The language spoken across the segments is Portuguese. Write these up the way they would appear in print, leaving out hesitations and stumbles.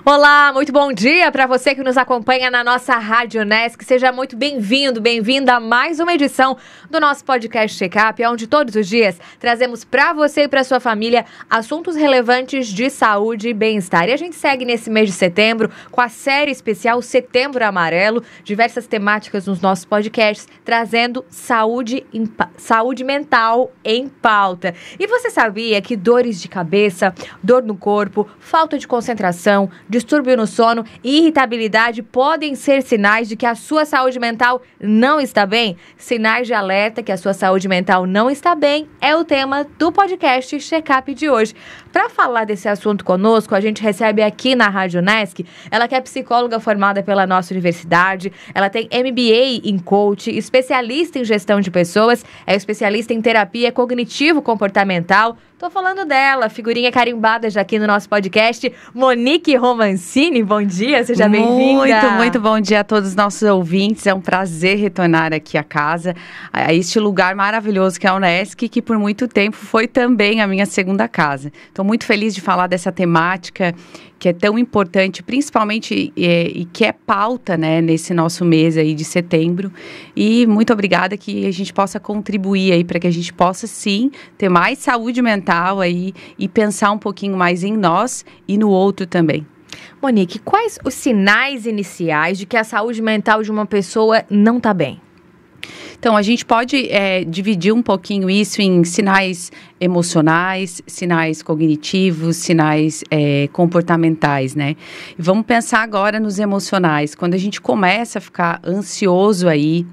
Olá, muito bom dia para você que nos acompanha na nossa Rádio Unesc. Seja muito bem-vindo, bem-vinda a mais uma edição do nosso podcast Checkup, onde todos os dias trazemos para você e para sua família assuntos relevantes de saúde e bem-estar. E a gente segue nesse mês de setembro com a série especial Setembro Amarelo, diversas temáticas nos nossos podcasts, trazendo saúde mental em pauta. E você sabia que dores de cabeça, dor no corpo, falta de concentração, distúrbio no sono e irritabilidade podem ser sinais de que a sua saúde mental não está bem? Sinais de alerta que a sua saúde mental não está bem é o tema do podcast Checkup de hoje. Para falar desse assunto conosco, a gente recebe aqui na Rádio Unesc, ela que é psicóloga formada pela nossa universidade, ela tem MBA em coach, especialista em gestão de pessoas, é especialista em terapia cognitivo-comportamental. Tô falando dela, figurinha carimbada já aqui no nosso podcast, Monique Romancini. Bom dia, seja bem-vinda. Muito bom dia a todos os nossos ouvintes. É um prazer retornar aqui à casa, a este lugar maravilhoso que é a Unesc, que por muito tempo foi também a minha segunda casa. Estou muito feliz de falar dessa temática que é tão importante, principalmente e que é pauta, né, nesse nosso mês aí de setembro. E muito obrigada que a gente possa contribuir aí para que a gente possa, sim, ter mais saúde mental aí e pensar um pouquinho mais em nós e no outro também. Monique, quais os sinais iniciais de que a saúde mental de uma pessoa não está bem? Então, a gente pode dividir um pouquinho isso em sinais emocionais, sinais cognitivos, sinais comportamentais, né? E vamos pensar agora nos emocionais. Quando a gente começa a ficar ansioso aí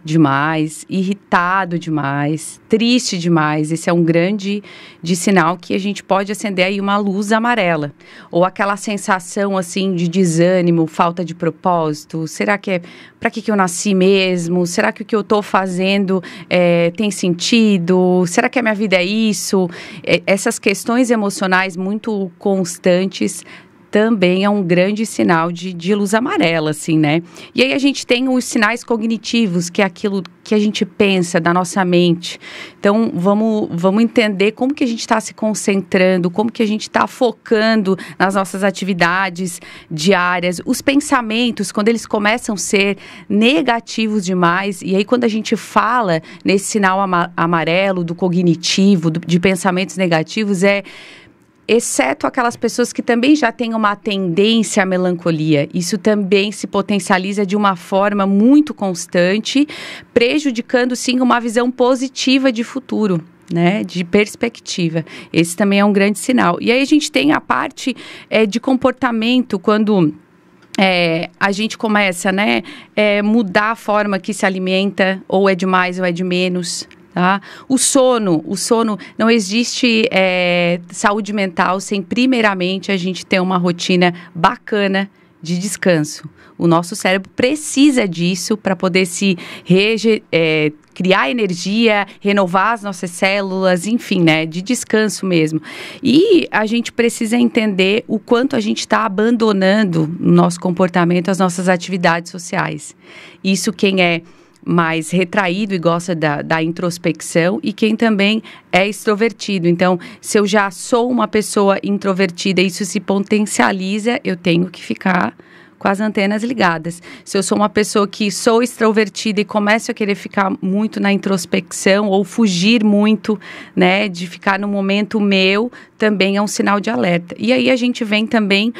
demais, irritado demais, triste demais, esse é um grande sinal que a gente pode acender aí uma luz amarela. Ou aquela sensação, assim, de desânimo, falta de propósito. Será que para que eu nasci mesmo? Será que o que eu estou fazendo tem sentido? Será que a minha vida é isso? Essas questões emocionais muito constantes também é um grande sinal de luz amarela, assim, né? E aí a gente tem os sinais cognitivos, que é aquilo que a gente pensa da nossa mente. Então, vamos entender como que a gente está se concentrando, como que a gente está focando nas nossas atividades diárias. Os pensamentos, quando eles começam a ser negativos demais, e aí quando a gente fala nesse sinal amarelo do cognitivo, de pensamentos negativos, exceto aquelas pessoas que também já têm uma tendência à melancolia. Isso também se potencializa de uma forma muito constante, prejudicando, sim, uma visão positiva de futuro, né, de perspectiva. Esse também é um grande sinal. E aí a gente tem a parte de comportamento, quando a gente começa, né, mudar a forma que se alimenta, ou é de mais ou é de menos. Tá? O sono, não existe saúde mental sem primeiramente a gente ter uma rotina bacana de descanso. O nosso cérebro precisa disso para poder se criar energia, renovar as nossas células, enfim, né, de descanso mesmo. E a gente precisa entender o quanto a gente está abandonando no nosso comportamento as nossas atividades sociais. Isso quem é mais retraído e gosta da introspecção, e quem também é extrovertido. Então, se eu já sou uma pessoa introvertida e isso se potencializa, eu tenho que ficar com as antenas ligadas. Se eu sou uma pessoa que sou extrovertida e começo a querer ficar muito na introspecção ou fugir muito, né, de ficar no momento meu, também é um sinal de alerta. E aí a gente vem também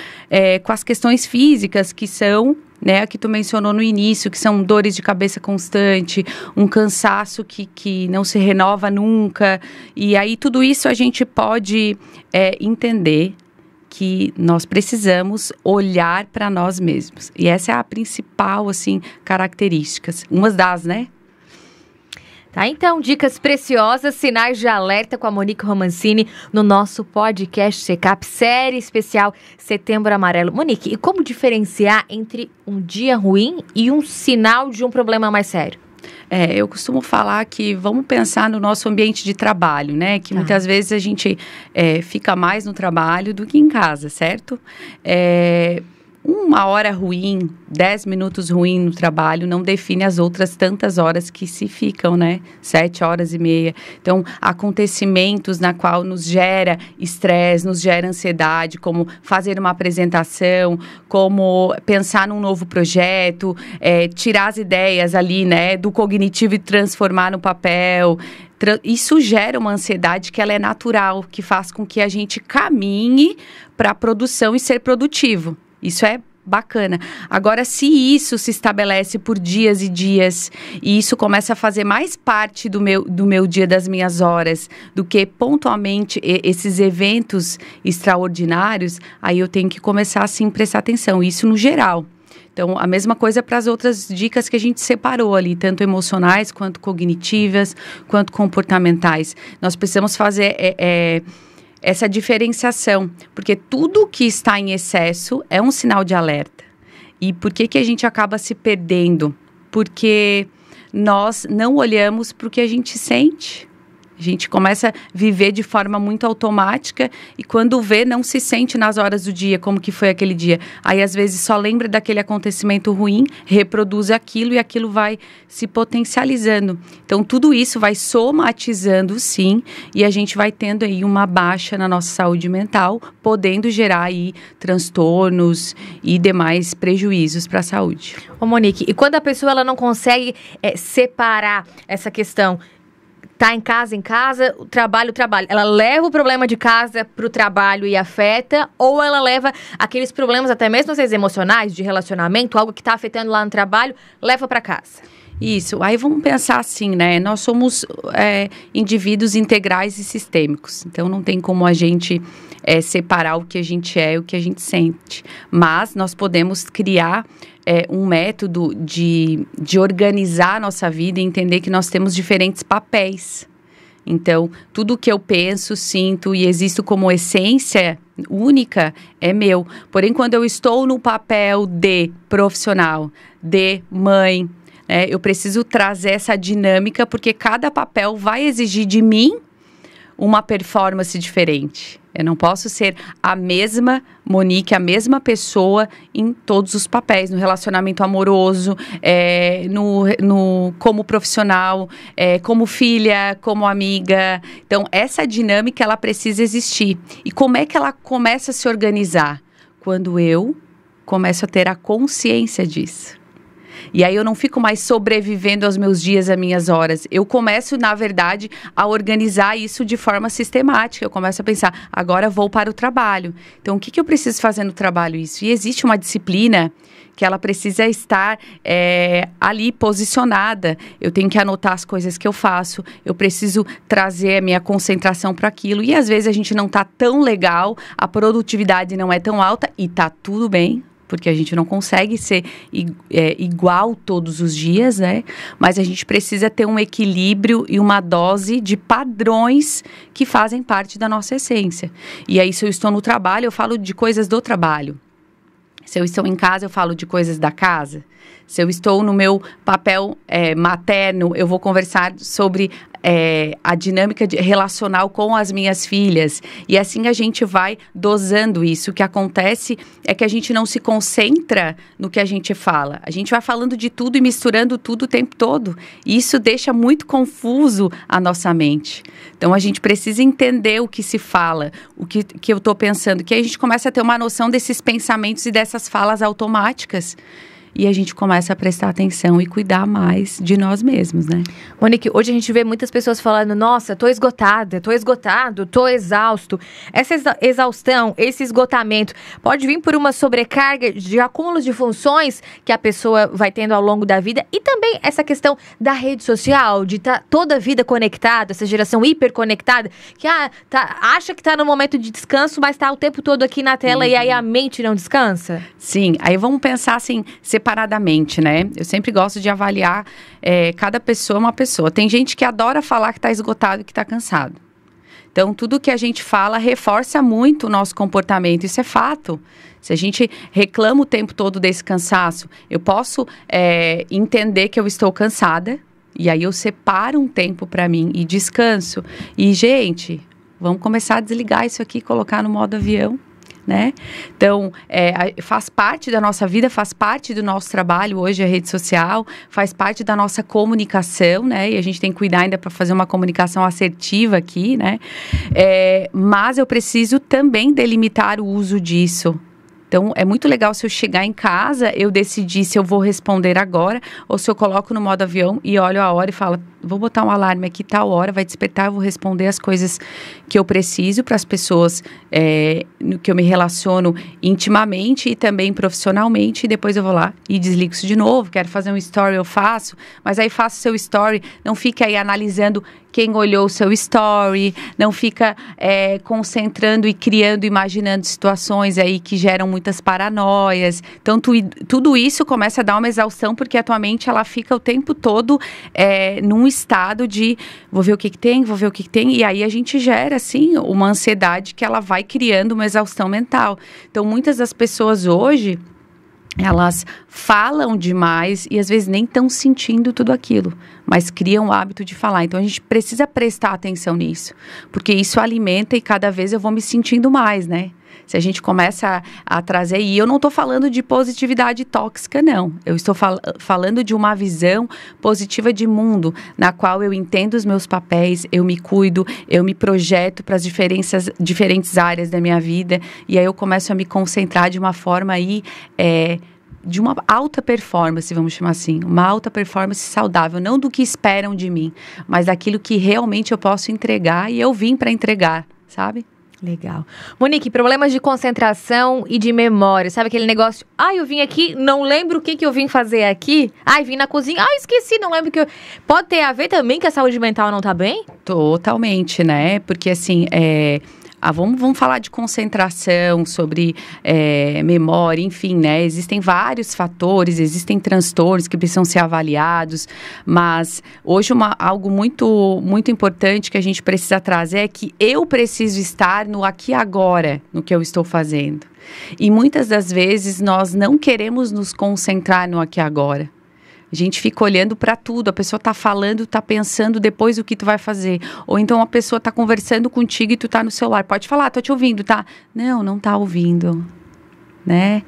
com as questões físicas, que são, né, que tu mencionou no início, que são dores de cabeça constante, um cansaço que não se renova nunca. E aí tudo isso a gente pode entender que nós precisamos olhar para nós mesmos. E essa é a principal, assim, característica. Umas das, né? Tá, então, dicas preciosas, sinais de alerta com a Monique Romancini no nosso podcast Checkup, série especial Setembro Amarelo. Monique, e como diferenciar entre um dia ruim e um sinal de um problema mais sério? Eu costumo falar que vamos pensar no nosso ambiente de trabalho, né? Que muitas vezes a gente fica mais no trabalho do que em casa, certo? uma hora ruim, 10 minutos ruim no trabalho não define as outras tantas horas que se ficam, né? 7 horas e meia. Então, acontecimentos na qual nos gera estresse, nos gera ansiedade, como fazer uma apresentação, como pensar num novo projeto, tirar as ideias ali, né, do cognitivo e transformar no papel. Isso gera uma ansiedade que ela é natural, que faz com que a gente caminhe para a produção e ser produtivo. Isso é bacana. Agora, se isso se estabelece por dias e dias, e isso começa a fazer mais parte do meu dia, das minhas horas, do que pontualmente esses eventos extraordinários, aí eu tenho que começar, assim, prestar atenção. Isso no geral. Então, a mesma coisa para as outras dicas que a gente separou ali, tanto emocionais, quanto cognitivas, quanto comportamentais. Nós precisamos fazer essa diferenciação, porque tudo que está em excesso é um sinal de alerta. E por que a gente acaba se perdendo? Porque nós não olhamos para o que a gente sente. A gente começa a viver de forma muito automática e quando vê, não se sente nas horas do dia, como que foi aquele dia. Aí, às vezes, só lembra daquele acontecimento ruim, reproduz aquilo e aquilo vai se potencializando. Então, tudo isso vai somatizando, sim, e a gente vai tendo aí uma baixa na nossa saúde mental, podendo gerar aí transtornos e demais prejuízos para a saúde. Ô, Monique, e quando a pessoa ela não consegue separar essa questão, tá em casa, o trabalho. Ela leva o problema de casa pro trabalho e afeta, ou ela leva aqueles problemas, até mesmo às vezes emocionais, de relacionamento, algo que tá afetando lá no trabalho, leva para casa? Isso. Aí vamos pensar assim, né? Nós somos indivíduos integrais e sistêmicos. Então, não tem como a gente separar o que a gente é e o que a gente sente. Mas nós podemos criar um método de organizar a nossa vida e entender que nós temos diferentes papéis. Então, tudo que eu penso, sinto e existo como essência única é meu. Porém, quando eu estou no papel de profissional, de mãe, eu preciso trazer essa dinâmica, porque cada papel vai exigir de mim uma performance diferente. Eu não posso ser a mesma Monique, a mesma pessoa em todos os papéis, no relacionamento amoroso, como profissional, como filha, como amiga. Então, essa dinâmica, ela precisa existir. E como é que ela começa a se organizar? Quando eu começo a ter a consciência disso. E aí eu não fico mais sobrevivendo aos meus dias, às minhas horas. Eu começo, na verdade, a organizar isso de forma sistemática. Eu começo a pensar, agora vou para o trabalho. Então, o que eu preciso fazer no trabalho? Isso. E existe uma disciplina que ela precisa estar ali posicionada. Eu tenho que anotar as coisas que eu faço. Eu preciso trazer a minha concentração para aquilo. E às vezes a gente não está tão legal, a produtividade não é tão alta e tá tudo bem. Porque a gente não consegue ser igual todos os dias, né? Mas a gente precisa ter um equilíbrio e uma dose de padrões que fazem parte da nossa essência. E aí, se eu estou no trabalho, eu falo de coisas do trabalho. Se eu estou em casa, eu falo de coisas da casa. Se eu estou no meu papel materno, eu vou conversar sobre a dinâmica relacional com as minhas filhas. E assim a gente vai dosando isso. O que acontece é que a gente não se concentra no que a gente fala. A gente vai falando de tudo e misturando tudo o tempo todo. E isso deixa muito confuso a nossa mente. Então, a gente precisa entender o que se fala, o que eu estou pensando. Que aí a gente começa a ter uma noção desses pensamentos e dessas falas automáticas. E a gente começa a prestar atenção e cuidar mais de nós mesmos, né? Monique, hoje a gente vê muitas pessoas falando, nossa, tô esgotada, tô esgotado, tô exausto. Essa exaustão, esse esgotamento, pode vir por uma sobrecarga de acúmulos de funções que a pessoa vai tendo ao longo da vida. E também essa questão da rede social, de estar toda a vida conectada, essa geração hiperconectada, que acha que tá no momento de descanso, mas tá o tempo todo aqui na tela e aí a mente não descansa? Sim, aí vamos pensar assim, separadamente, né? Eu sempre gosto de avaliar cada pessoa uma pessoa. Tem gente que adora falar que está esgotado e que está cansado. Então, tudo que a gente fala reforça muito o nosso comportamento. Isso é fato. Se a gente reclama o tempo todo desse cansaço, eu posso entender que eu estou cansada e aí eu separo um tempo para mim e descanso. E, gente, vamos começar a desligar isso aqui, colocar no modo avião. né? Então, faz parte da nossa vida, faz parte do nosso trabalho hoje a rede social, faz parte da nossa comunicação, né? E a gente tem que cuidar ainda para fazer uma comunicação assertiva aqui, né? Mas eu preciso também delimitar o uso disso. Então, é muito legal se eu chegar em casa, eu decidir se eu vou responder agora ou se eu coloco no modo avião e olho a hora e falo, vou botar um alarme aqui, tal hora, vai despertar, eu vou responder as coisas que eu preciso para as pessoas que eu me relaciono intimamente e também profissionalmente, e depois eu vou lá e desligo isso de novo, quero fazer um story, eu faço, mas aí faço seu story, não fica aí analisando quem olhou o seu story, não fica concentrando e criando, imaginando situações aí que geram muitas paranoias. Então, tudo isso começa a dar uma exaustão, porque a tua mente, ela fica o tempo todo num estado de vou ver o que tem, e aí a gente gera, assim, uma ansiedade que ela vai criando uma exaustão mental. Então, muitas das pessoas hoje, elas falam demais e às vezes nem estão sentindo tudo aquilo, mas criam o hábito de falar. Então, a gente precisa prestar atenção nisso, porque isso alimenta e cada vez eu vou me sentindo mais, né? Se a gente começa a trazer... E eu não estou falando de positividade tóxica, não. Eu estou falando de uma visão positiva de mundo, na qual eu entendo os meus papéis, eu me cuido, eu me projeto para as diferentes áreas da minha vida. E aí eu começo a me concentrar de uma forma aí... de uma alta performance, vamos chamar assim. Uma alta performance saudável. Não do que esperam de mim, mas daquilo que realmente eu posso entregar. E eu vim para entregar, sabe? Legal. Monique, problemas de concentração e de memória. Sabe aquele negócio? Eu vim aqui, não lembro o que eu vim fazer aqui. Vim na cozinha. Esqueci, não lembro o que eu... Pode ter a ver também que a saúde mental não tá bem? Totalmente, né? Porque assim, vamos falar de concentração, sobre memória, enfim, né? Existem vários fatores, existem transtornos que precisam ser avaliados, mas hoje algo muito, muito importante que a gente precisa trazer é que eu preciso estar no aqui e agora, no que eu estou fazendo. E muitas das vezes nós não queremos nos concentrar no aqui e agora. A gente fica olhando para tudo, a pessoa tá falando, tá pensando depois o que tu vai fazer. Ou então a pessoa tá conversando contigo e tu tá no celular. Pode falar, tô te ouvindo, tá? Não tá ouvindo, né?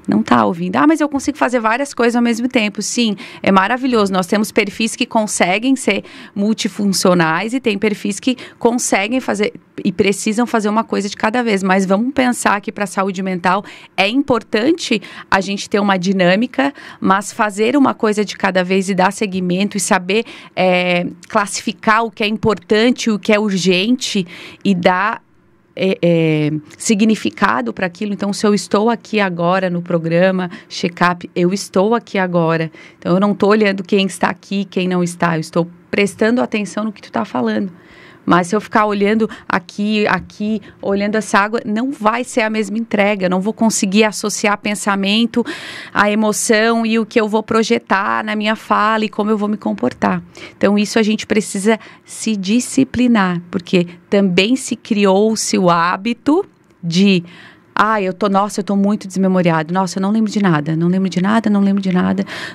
Não tá ouvindo. Mas eu consigo fazer várias coisas ao mesmo tempo. Sim, é maravilhoso. Nós temos perfis que conseguem ser multifuncionais e tem perfis que conseguem fazer e precisam fazer uma coisa de cada vez. Mas vamos pensar que para a saúde mental é importante a gente ter uma dinâmica, mas fazer uma coisa de cada vez e dar seguimento e saber classificar o que é importante, o que é urgente e dar significado para aquilo. Então, se eu estou aqui agora no programa Check-up, eu estou aqui agora. Então, eu não estou olhando quem está aqui, quem não está. Eu estou prestando atenção no que tu está falando. Mas se eu ficar olhando aqui, olhando essa água, não vai ser a mesma entrega. Eu não vou conseguir associar pensamento, a emoção e o que eu vou projetar na minha fala e como eu vou me comportar. Então, isso a gente precisa se disciplinar, porque também se criou-se o hábito de... eu tô muito desmemoriado. Nossa, eu não lembro de nada.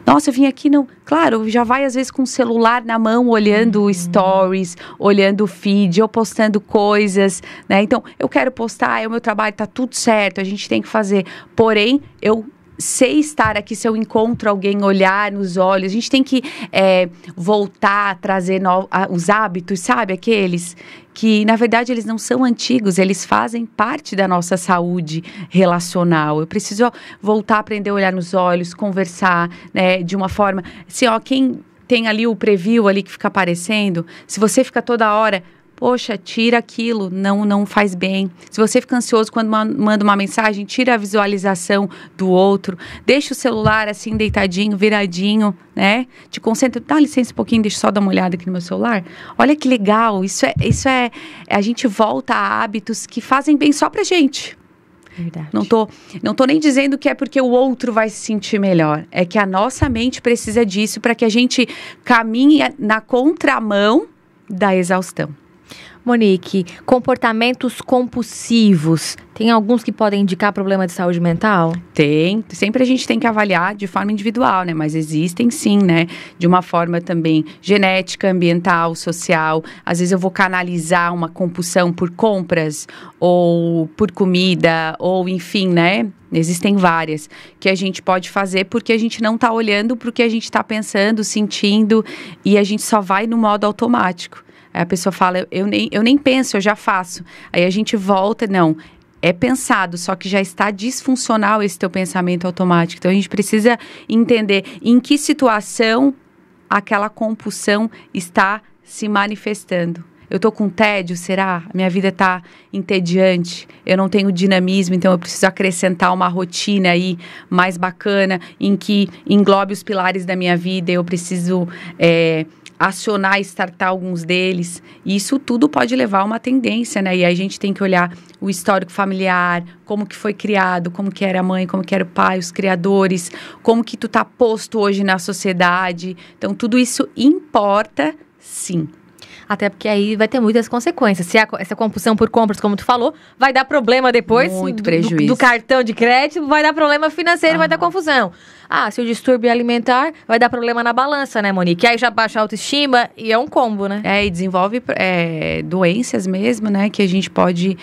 Nossa, eu vim aqui, não... Claro, já vai às vezes com o celular na mão, olhando stories, olhando o feed, ou postando coisas, né? Então, eu quero postar, o meu trabalho tá tudo certo, a gente tem que fazer. Porém, eu sei estar aqui, se eu encontro alguém, olhar nos olhos. A gente tem que voltar a trazer os hábitos, sabe? Aqueles que, na verdade, eles não são antigos, eles fazem parte da nossa saúde relacional. Eu preciso voltar a aprender a olhar nos olhos, conversar, né, de uma forma... Assim, quem tem ali o preview ali que fica aparecendo, se você fica toda hora... Poxa, tira aquilo, não faz bem. Se você fica ansioso quando manda uma mensagem, tira a visualização do outro. Deixa o celular assim, deitadinho, viradinho, né? Te concentra. Dá licença um pouquinho, deixa eu só dar uma olhada aqui no meu celular. Olha que legal, isso é a gente volta a hábitos que fazem bem só pra gente. Verdade. Não tô nem dizendo que é porque o outro vai se sentir melhor. É que a nossa mente precisa disso para que a gente caminhe na contramão da exaustão. Monique, comportamentos compulsivos, tem alguns que podem indicar problema de saúde mental? Tem, sempre a gente tem que avaliar de forma individual, né? Mas existem sim, né? De uma forma também genética, ambiental, social. Às vezes eu vou canalizar uma compulsão por compras ou por comida, ou enfim, né? Existem várias que a gente pode fazer porque a gente não está olhando para o que a gente está pensando, sentindo, e a gente só vai no modo automático. Aí a pessoa fala, eu nem penso, eu já faço. Aí a gente volta, não, é pensado, só que já está disfuncional esse teu pensamento automático. Então a gente precisa entender em que situação aquela compulsão está se manifestando. Eu tô com tédio, será? Minha vida tá entediante, eu não tenho dinamismo, então eu preciso acrescentar uma rotina aí mais bacana, em que englobe os pilares da minha vida, eu preciso acionar e startar alguns deles. E isso tudo pode levar a uma tendência, né? E aí a gente tem que olhar o histórico familiar, como que foi criado, como que era a mãe, como que era o pai, os criadores, como que tu tá posto hoje na sociedade. Então, tudo isso importa, sim. Até porque aí vai ter muitas consequências. Se essa compulsão por compras, como tu falou, vai dar problema depois. Muito prejuízo. Do cartão de crédito, vai dar problema financeiro, vai dar confusão. Se o distúrbio alimentar, vai dar problema na balança, né, Monique? Aí já baixa a autoestima e é um combo, né? E desenvolve doenças mesmo, né, que a gente pode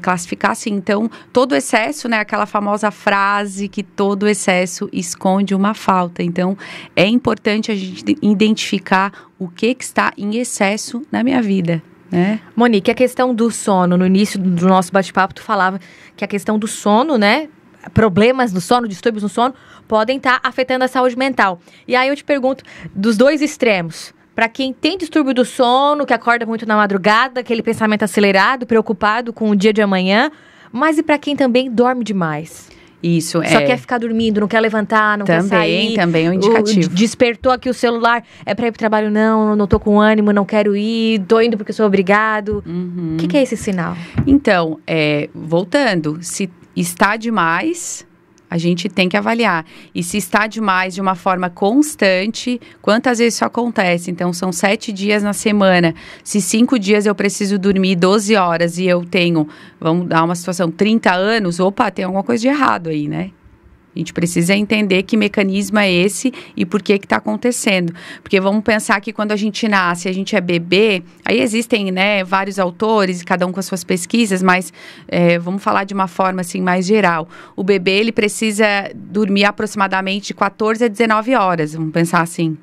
classificar assim. Então, todo excesso, né, aquela famosa frase que todo excesso esconde uma falta. Então, é importante a gente identificar o que está em excesso na minha vida, né? Monique, a questão do sono, no início do nosso bate-papo, tu falava que a questão do sono, né, problemas no sono, distúrbios no sono, podem estar afetando a saúde mental. E aí eu te pergunto, dos dois extremos, para quem tem distúrbio do sono, que acorda muito na madrugada, aquele pensamento acelerado, preocupado com o dia de amanhã, mas e para quem também dorme demais? Isso, Só quer ficar dormindo, não quer levantar, não quer sair. Também é um indicativo. Despertou aqui o celular, é pra ir pro trabalho, não tô com ânimo, não quero ir, tô indo porque sou obrigado. O que é esse sinal? Então, voltando, se está demais, a gente tem que avaliar. E se está demais de uma forma constante, quantas vezes isso acontece? Então, são 7 dias na semana. Se 5 dias eu preciso dormir 12 horas e eu tenho, vamos dar uma situação, 30 anos, opa, tem alguma coisa de errado aí, né? A gente precisa entender que mecanismo é esse e por que está acontecendo. Porque vamos pensar que quando a gente nasce, a gente é bebê, aí existem, né, vários autores, cada um com as suas pesquisas, mas vamos falar de uma forma assim mais geral. O bebê, ele precisa dormir aproximadamente de 14 a 19 horas, vamos pensar assim.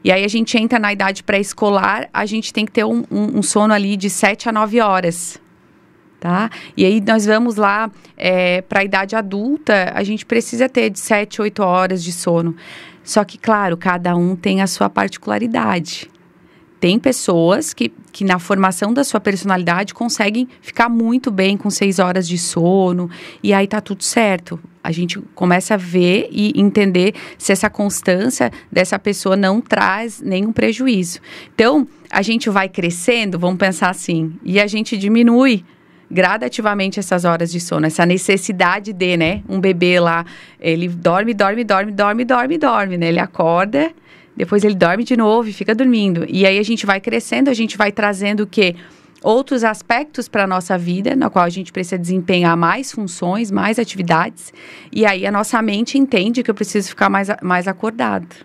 E aí a gente entra na idade pré-escolar, a gente tem que ter um sono ali de 7 a 9 horas. Tá? E aí nós vamos lá para a idade adulta, a gente precisa ter de 7, 8 horas de sono. Só que, claro, cada um tem a sua particularidade. Tem pessoas que na formação da sua personalidade conseguem ficar muito bem com 6 horas de sono, e aí tá tudo certo. A gente começa a ver e entender se essa constância dessa pessoa não traz nenhum prejuízo. Então, a gente vai crescendo, vamos pensar assim, e a gente diminui gradativamente essas horas de sono, essa necessidade de, né, um bebê lá, ele dorme, né, ele acorda, depois ele dorme de novo e fica dormindo, e aí a gente vai crescendo, a gente vai trazendo o quê? Outros aspectos para a nossa vida, na qual a gente precisa desempenhar mais funções, mais atividades, e aí a nossa mente entende que eu preciso ficar mais acordado.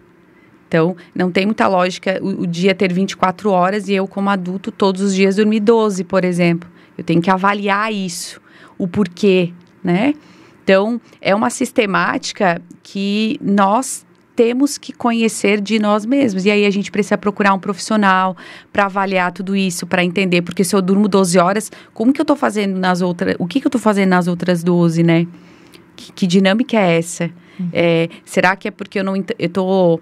Então, não tem muita lógica o dia ter 24 horas e eu, como adulto, todos os dias dormir 12, por exemplo. Eu tenho que avaliar isso, o porquê, né? Então, é uma sistemática que nós temos que conhecer de nós mesmos. E aí, a gente precisa procurar um profissional para avaliar tudo isso, para entender. Porque se eu durmo 12 horas, como que eu estou fazendo nas outras... O que eu estou fazendo nas outras 12, né? Que dinâmica é essa? Será que é porque eu estou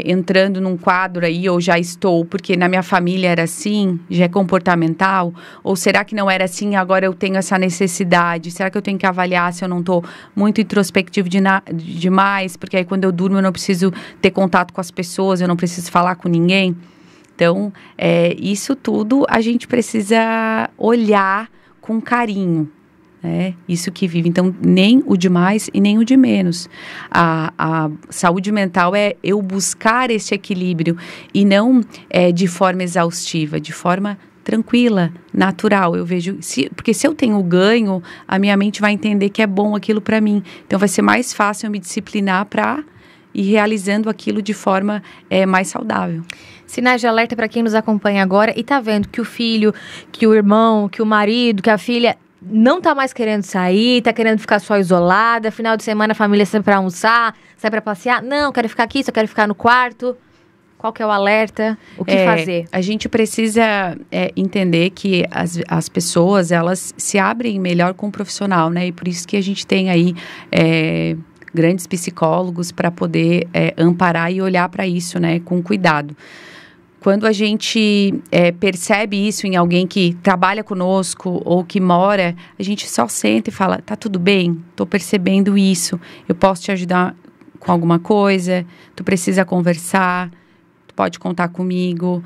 entrando num quadro aí, ou já estou, porque na minha família era assim, já é comportamental? Ou será que não era assim, agora eu tenho essa necessidade? Será que eu tenho que avaliar se eu não estou muito introspectivo demais? Porque aí quando eu durmo eu não preciso ter contato com as pessoas, eu não preciso falar com ninguém. Então, isso tudo a gente precisa olhar com carinho. Isso que vive. Então, nem o de mais e nem o de menos. A saúde mental é eu buscar esse equilíbrio e não de forma exaustiva, de forma tranquila, natural. Eu vejo, porque se eu tenho ganho, a minha mente vai entender que é bom aquilo para mim. Então vai ser mais fácil eu me disciplinar para ir realizando aquilo de forma mais saudável. Sinais de alerta para quem nos acompanha agora e tá vendo que o filho, que o irmão, que o marido, que a filha não tá mais querendo sair, tá querendo ficar só isolada, final de semana a família sai para almoçar, sai para passear. Não, quero ficar aqui, só quero ficar no quarto. Qual que é o alerta? O que fazer? A gente precisa entender que as pessoas, elas se abrem melhor com o profissional, né? E por isso que a gente tem aí grandes psicólogos para poder amparar e olhar para isso, né? Com cuidado. Quando a gente percebe isso em alguém que trabalha conosco ou que mora, a gente só senta e fala, tá tudo bem? Tô percebendo isso. Eu posso te ajudar com alguma coisa? Tu precisa conversar? Tu pode contar comigo?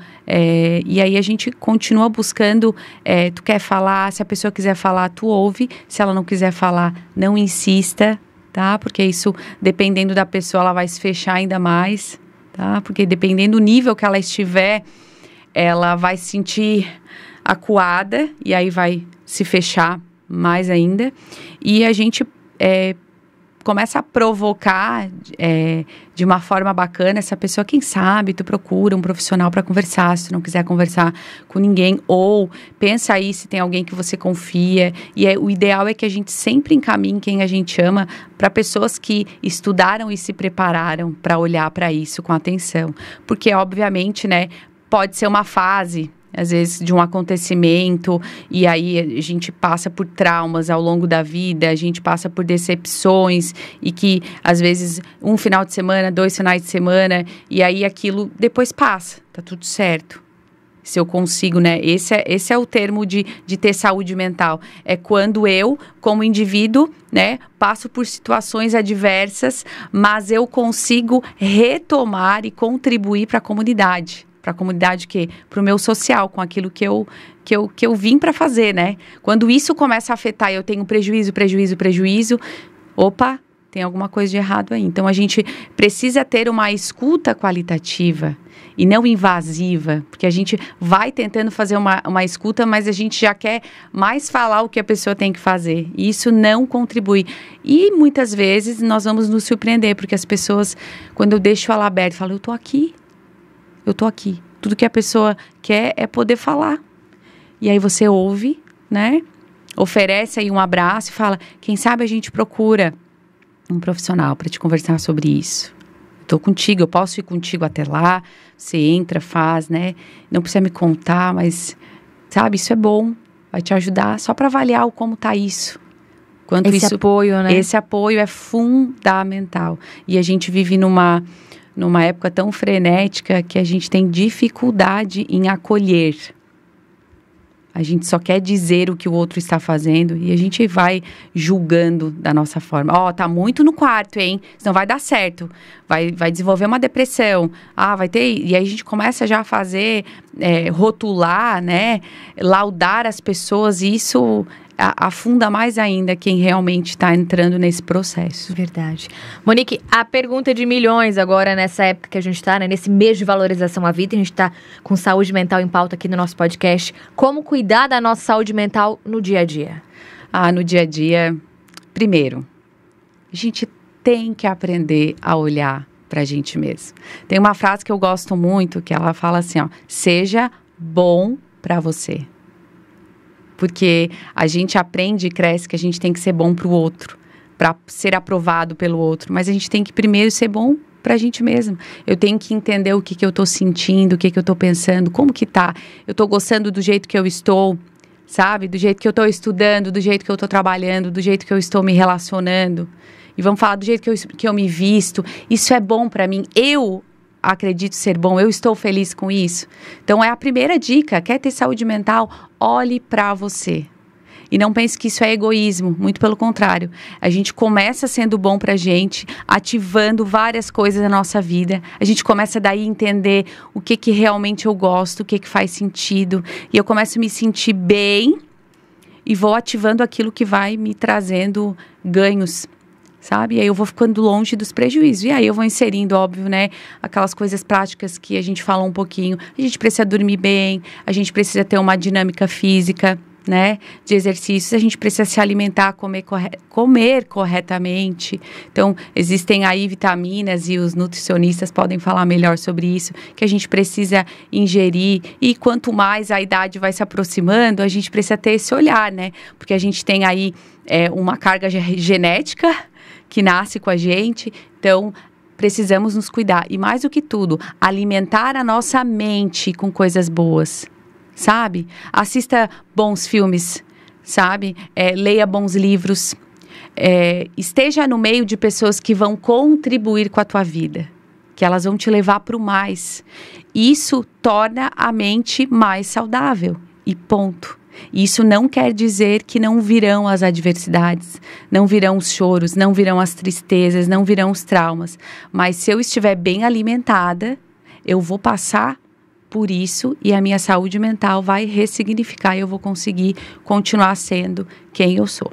E aí a gente continua buscando, tu quer falar? Se a pessoa quiser falar, tu ouve. Se ela não quiser falar, não insista, tá? Porque isso, dependendo da pessoa, ela vai se fechar ainda mais. Tá? Porque dependendo do nível que ela estiver, ela vai se sentir acuada e aí vai se fechar mais ainda. E a gente começa a provocar de uma forma bacana essa pessoa. Quem sabe tu procura um profissional para conversar, se tu não quiser conversar com ninguém. Ou pensa aí se tem alguém que você confia. E o ideal é que a gente sempre encaminhe quem a gente ama para pessoas que estudaram e se prepararam para olhar para isso com atenção. Porque, obviamente, né, pode ser uma fase, às vezes, de um acontecimento, e aí a gente passa por traumas ao longo da vida, a gente passa por decepções, e que, às vezes, um final de semana, 2 finais de semana, e aí aquilo depois passa, tá tudo certo. Se eu consigo, né? Esse é o termo de ter saúde mental. É quando eu, como indivíduo, né, passo por situações adversas, mas eu consigo retomar e contribuir para a comunidade. Para a comunidade que para o meu social, com aquilo que eu vim para fazer, né? Quando isso começa a afetar e eu tenho prejuízo, opa, tem alguma coisa de errado aí. Então, a gente precisa ter uma escuta qualitativa e não invasiva, porque a gente vai tentando fazer uma escuta, mas a gente já quer mais falar o que a pessoa tem que fazer. E isso não contribui. E muitas vezes nós vamos nos surpreender, porque as pessoas, quando eu deixo ela aberta, falam, eu tô aqui. Tudo que a pessoa quer é poder falar. E aí você ouve, né? Oferece aí um abraço e fala, quem sabe a gente procura um profissional para te conversar sobre isso. Estou contigo, eu posso ir contigo até lá. Você entra, faz, né? Não precisa me contar, mas, sabe, isso é bom. Vai te ajudar só para avaliar como tá isso. Esse apoio, né? Esse apoio é fundamental. E a gente vive numa época tão frenética que a gente tem dificuldade em acolher. A gente só quer dizer o que o outro está fazendo e a gente vai julgando da nossa forma. Tá muito no quarto, hein? Senão vai dar certo. Vai desenvolver uma depressão. Vai ter... E aí a gente começa já a fazer, rotular, né? Laudar as pessoas e isso afunda mais ainda quem realmente está entrando nesse processo. Verdade. Monique, a pergunta de milhões agora nessa época que a gente está, né, nesse mês de valorização à vida, a gente está com saúde mental em pauta aqui no nosso podcast. Como cuidar da nossa saúde mental no dia a dia? No dia a dia, primeiro, a gente tem que aprender a olhar para a gente mesmo. Tem uma frase que eu gosto muito, que ela fala assim, seja bom para você. Porque a gente aprende e cresce que a gente tem que ser bom para o outro, para ser aprovado pelo outro. Mas a gente tem que primeiro ser bom para a gente mesmo. Eu tenho que entender o que eu estou sentindo, o que eu estou pensando, como que tá. Eu estou gostando do jeito que eu estou, sabe? Do jeito que eu estou estudando, do jeito que eu estou trabalhando, do jeito que eu estou me relacionando. E vamos falar do jeito que eu me visto. Isso é bom para mim. Eu acredito ser bom, eu estou feliz com isso. Então, é a primeira dica. Quer ter saúde mental? Olhe para você. E não pense que isso é egoísmo, muito pelo contrário. A gente começa sendo bom pra gente, ativando várias coisas na nossa vida. A gente começa daí a entender o que realmente eu gosto, o que faz sentido. E eu começo a me sentir bem e vou ativando aquilo que vai me trazendo ganhos, sabe? E aí eu vou ficando longe dos prejuízos. E aí eu vou inserindo, óbvio, né? Aquelas coisas práticas que a gente falou um pouquinho. A gente precisa dormir bem, a gente precisa ter uma dinâmica física, né? De exercícios, a gente precisa se alimentar, comer corretamente. Então, existem aí vitaminas e os nutricionistas podem falar melhor sobre isso, que a gente precisa ingerir. E quanto mais a idade vai se aproximando, a gente precisa ter esse olhar, né? Porque a gente tem aí uma carga genética que nasce com a gente, então precisamos nos cuidar. E mais do que tudo, alimentar a nossa mente com coisas boas, sabe? Assista bons filmes, sabe? Leia bons livros, esteja no meio de pessoas que vão contribuir com a tua vida, que elas vão te levar para o mais. Isso torna a mente mais saudável e ponto. Isso não quer dizer que não virão as adversidades, não virão os choros, não virão as tristezas, não virão os traumas. Mas se eu estiver bem alimentada, eu vou passar por isso e a minha saúde mental vai ressignificar e eu vou conseguir continuar sendo quem eu sou.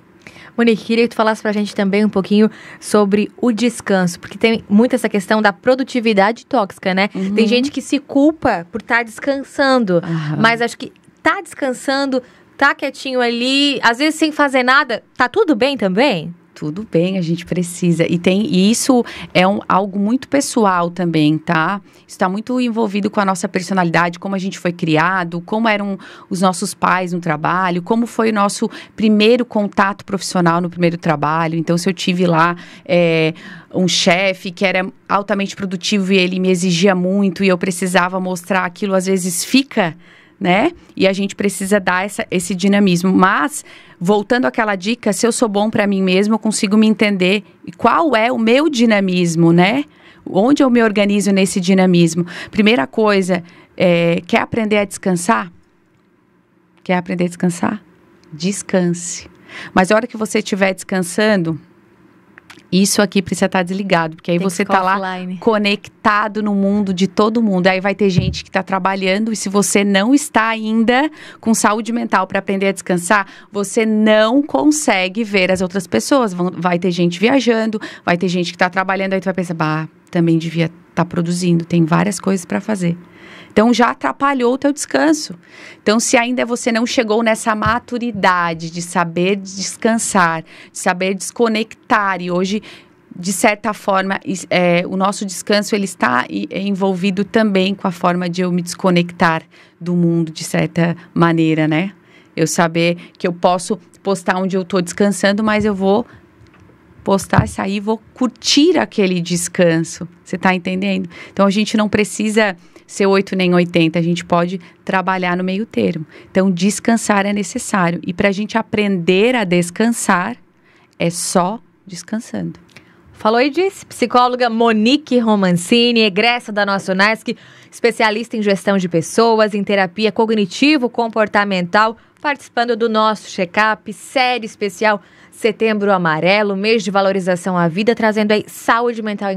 Monique, queria que tu falasse pra gente também um pouquinho sobre o descanso, porque tem muito essa questão da produtividade tóxica, né? Uhum. Tem gente que se culpa por estar descansando, mas acho que tá descansando, tá quietinho ali, às vezes sem fazer nada, tá tudo bem também? Tudo bem, a gente precisa. E isso é algo muito pessoal também, tá? Isso está muito envolvido com a nossa personalidade, como a gente foi criado, como eram os nossos pais no trabalho, como foi o nosso primeiro contato profissional no primeiro trabalho. Então, se eu tive lá um chefe que era altamente produtivo e ele me exigia muito e eu precisava mostrar aquilo, às vezes fica, né? E a gente precisa dar esse dinamismo. Mas, voltando àquela dica, se eu sou bom para mim mesmo, eu consigo me entender. E qual é o meu dinamismo, né? Onde eu me organizo nesse dinamismo? Primeira coisa, quer aprender a descansar? Quer aprender a descansar? Descanse. Mas a hora que você estiver descansando, isso aqui precisa estar desligado, porque aí você está lá conectado no mundo de todo mundo. Aí vai ter gente que está trabalhando e se você não está ainda com saúde mental para aprender a descansar, você não consegue ver as outras pessoas. Vai ter gente viajando, vai ter gente que está trabalhando, aí tu vai pensar, também devia estar produzindo, tem várias coisas para fazer. Então, já atrapalhou o teu descanso. Então, se ainda você não chegou nessa maturidade de saber descansar, de saber desconectar, e hoje, de certa forma, o nosso descanso, ele está envolvido também com a forma de eu me desconectar do mundo, de certa maneira, né? Eu saber que eu posso postar onde eu estou descansando, mas eu vou postar, sair, vou curtir aquele descanso. Você está entendendo? Então, a gente não precisa ser 8 nem 80, a gente pode trabalhar no meio termo. Então, descansar é necessário. E para a gente aprender a descansar, é só descansando. Falou e disse, psicóloga Monique Romancini, egressa da nossa Unesc, especialista em gestão de pessoas, em terapia cognitivo-comportamental, participando do nosso check-up, série especial Setembro Amarelo, mês de valorização à vida, trazendo aí saúde mental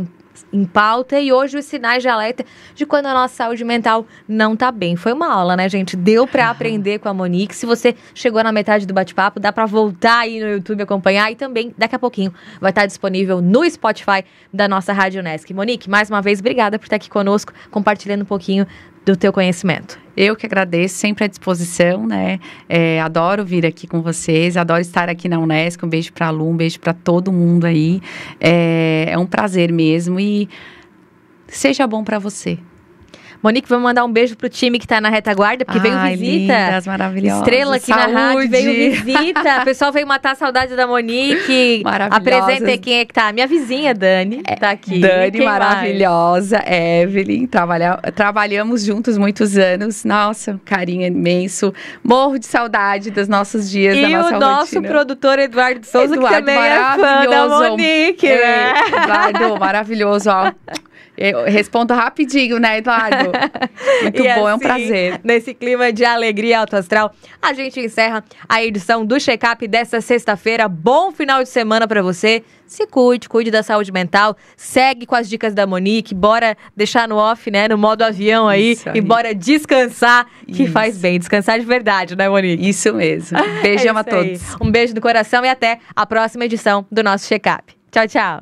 em pauta e hoje os sinais de alerta de quando a nossa saúde mental não tá bem. Foi uma aula, né, gente? Deu pra aprender com a Monique. Se você chegou na metade do bate-papo, dá pra voltar aí no YouTube acompanhar e também, daqui a pouquinho, vai estar disponível no Spotify da nossa Rádio Unesc. Monique, mais uma vez, obrigada por estar aqui conosco, compartilhando um pouquinho do teu conhecimento. Eu que agradeço, sempre à disposição, né? Adoro vir aqui com vocês, adoro estar aqui na Unesc. Um beijo para a Lu, um beijo para todo mundo aí. É um prazer mesmo e seja bom para você. Monique, vamos mandar um beijo pro time que tá na retaguarda, porque veio visita. Lindas, maravilhosas. Estrela aqui na rádio, veio visita. O pessoal veio matar a saudade da Monique. Apresenta quem é que tá. Minha vizinha, Dani, tá aqui. Dani, maravilhosa. Evelyn, trabalhamos juntos muitos anos. Nossa, um carinho imenso. Morro de saudade dos nossos dias, da nossa rotina. E o nosso produtor, Eduardo Souza, que também é fã da Monique, né? Eduardo, maravilhoso, ó. Eu respondo rapidinho, né, Eduardo? Muito bom, assim, é um prazer. Nesse clima de alegria alto astral, a gente encerra a edição do Check-up dessa sexta-feira. Bom final de semana pra você. Se cuide da saúde mental. Segue com as dicas da Monique. Bora deixar no off, né, no modo avião aí. E bora descansar, que faz bem. Descansar de verdade, né, Monique? Isso mesmo. Beijão a todos. Um beijo no coração e até a próxima edição do nosso Check-up. Tchau, tchau.